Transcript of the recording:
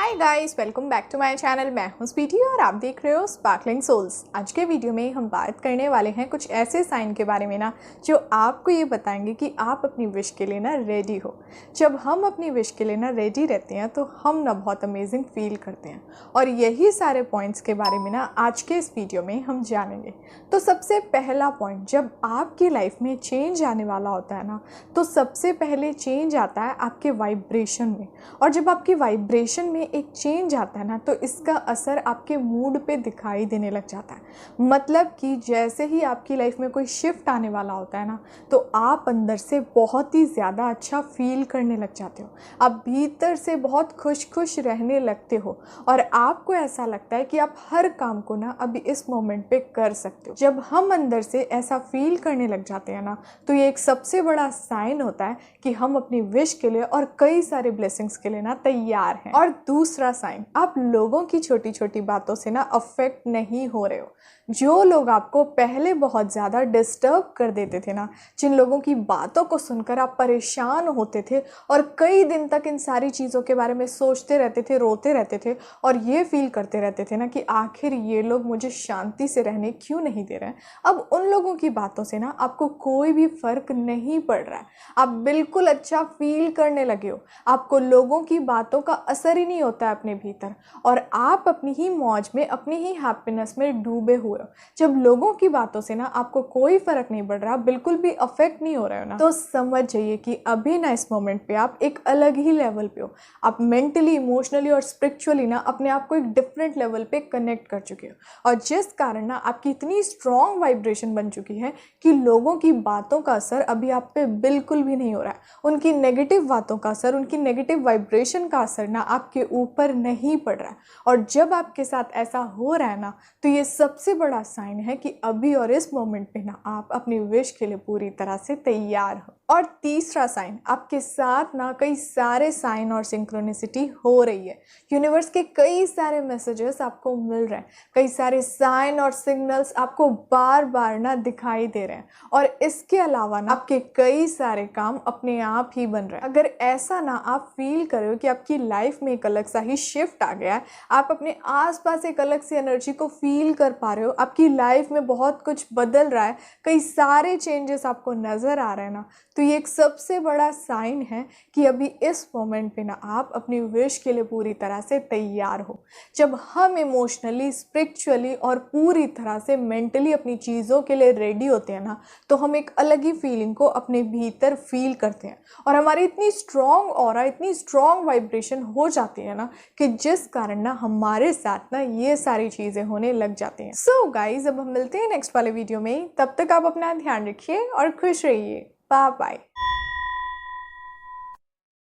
Hi guys, welcome back to my channel. मैं हूं स्वीटी और आप देख रहे हो स्पार्कलिंग सोल्स। आज के वीडियो में हम बात करने वाले हैं कुछ ऐसे साइन के बारे में ना जो आपको ये बताएंगे कि आप अपनी विश के लिए ना रेडी हो। जब हम अपनी विश के लिए ना रेडी रहते हैं तो हम ना बहुत अमेजिंग फील करते हैं और यही सारे पॉइंट्स के बारे में ना आज के इस वीडियो में हम जानेंगे। तो सबसे पहला पॉइंट, जब आपकी लाइफ में चेंज आने वाला होता है ना तो सबसे पहले चेंज आता है आपके वाइब्रेशन में। और जब आपकी वाइब्रेशन में एक चेंज आता है ना तो इसका असर आपके मूड पे दिखाई देने लग जाता है। मतलब कि जैसे ही आपकी लाइफ में कोई शिफ्ट आने वाला होता है ना तो आप अंदर से बहुत ही ज़्यादा अच्छा फील करने लग जाते हो। आप भीतर से बहुत खुश रहने लगते हो और आपको ऐसा लगता है कि आप हर काम को ना अभी इस मोमेंट पे कर सकते हो। जब हम अंदर से ऐसा फील करने लग जाते हैं ना तो ये एक सबसे बड़ा साइन होता है कि हम अपनी विश के लिए और कई सारे ब्लेसिंग्स के लिए ना तैयार हैं। और दूसरा साइन, आप लोगों की छोटी छोटी बातों से ना अफेक्ट नहीं हो रहे हो। जो लोग आपको पहले बहुत ज़्यादा डिस्टर्ब कर देते थे ना, जिन लोगों की बातों को सुनकर आप परेशान होते थे और कई दिन तक इन सारी चीज़ों के बारे में सोचते रहते थे, रोते रहते थे और ये फील करते रहते थे ना कि आखिर ये लोग मुझे शांति से रहने क्यों नहीं दे रहे हैं, अब उन लोगों की बातों से ना आपको कोई भी फ़र्क नहीं पड़ रहा है। आप बिल्कुल अच्छा फील करने लगे हो, आपको लोगों की बातों का असर ही नहीं होता है अपने भीतर और आप अपनी ही मौज में, अपनी ही हैप्पीनेस में डूबे हुए हो। जब लोगों की बातों से ना आपको कोई फर्क नहीं पड़ रहा, बिल्कुल भी अफेक्ट नहीं हो रहे हो ना, तो समझ जाइए कि अभी ना इस मोमेंट पे आप एक अलग ही लेवल पे हो। आप मेंटली, इमोशनली और स्पिरिचुअली ना अपने आप को एक डिफरेंट लेवल पे कनेक्ट कर चुके हो और जिस कारण ना आपकी इतनी स्ट्रॉन्ग वाइब्रेशन बन चुकी है कि लोगों की बातों का असर अभी आप पे बिल्कुल भी नहीं हो रहा है। उनकी नेगेटिव बातों का असर, उनकी नेगेटिव वाइब्रेशन का असर ना आपके ऊपर नहीं पड़ रहा है। और जब आपके साथ ऐसा हो रहा है ना तो ये सबसे बड़ा साइन है कि अभी और इस मोमेंट पे ना आप अपनी विश के लिए पूरी तरह से तैयार हो। और तीसरा साइन, आपके साथ ना कई सारे साइन और सिंक्रोनिसिटी हो रही है। यूनिवर्स के कई सारे मैसेजेस आपको मिल रहे हैं, कई सारे साइन और सिग्नल्स आपको बार बार ना दिखाई दे रहे हैं और इसके अलावा ना आपके कई सारे काम अपने आप ही बन रहे हैं। अगर ऐसा ना आप फील कर रहे हो कि आपकी लाइफ में एक अलग सा ही शिफ्ट आ गया है, आप अपने आसपास एक अलग सी एनर्जी को फील कर पा रहे हो, आपकी लाइफ में बहुत कुछ बदल रहा है, कई सारे चेंजेस आपको नज़र आ रहे हैं ना, तो ये एक सबसे बड़ा साइन है कि अभी इस मोमेंट पे ना आप अपनी विश के लिए पूरी तरह से तैयार हो। जब हम इमोशनली, स्पिरिचुअली और पूरी तरह से मेंटली अपनी चीज़ों के लिए रेडी होते हैं ना तो हम एक अलग ही फीलिंग को अपने भीतर फील करते हैं और हमारी इतनी स्ट्रॉन्ग ऑरा, इतनी स्ट्रॉन्ग वाइब्रेशन हो जाती है ना कि जिस कारण ना हमारे साथ ना ये सारी चीज़ें होने लग जाती हैं। सो गाइज, अब हम मिलते हैं नेक्स्ट वाले वीडियो में। तब तक आप अपना ध्यान रखिए और खुश रहिए। Bye bye.